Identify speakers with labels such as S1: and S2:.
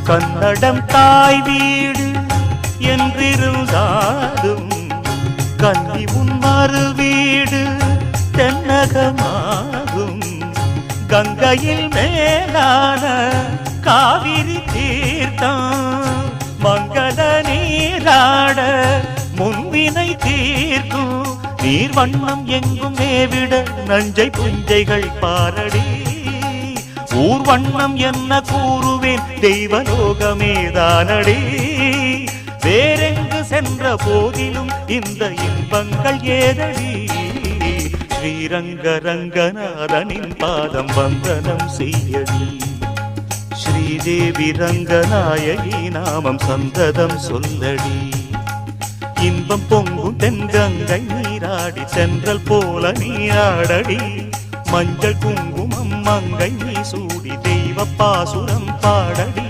S1: கன்னடம் தாய் வீடு என்றிருந்தாலும் கன்னி உன் மறு வீடு தென்னகமாகும். கங்கையில் மேலான காவிரி தீர்த்தம் மங்கள நீராட முன்வினை தீர்க்கும். நீர் வண்ணம் எங்கும் மேவிட நஞ்சை புஞ்சைகள் பாரடி. ஊர் வண்ணம் என்ன கூறுவேன் தெய்வலோகமேதானடி. வேறெங்கு சென்ற போதிலும் இந்த இன்பங்கள் ஏதடி. ஸ்ரீரங்க ரங்கநாதனின் பாதம் வந்தனம் செய்யடி. ஸ்ரீதேவி ரங்கநாயகி நாமம் சந்ததம் சொல்லடி. இன்பம் பொங்கும் தென்கங்கை நீராடி சென்றல் போல நீராடடி. மஞ்சள் குங்குமம் மங்கை நீ சூடி தெய்வ பாசுரம் பாடடி.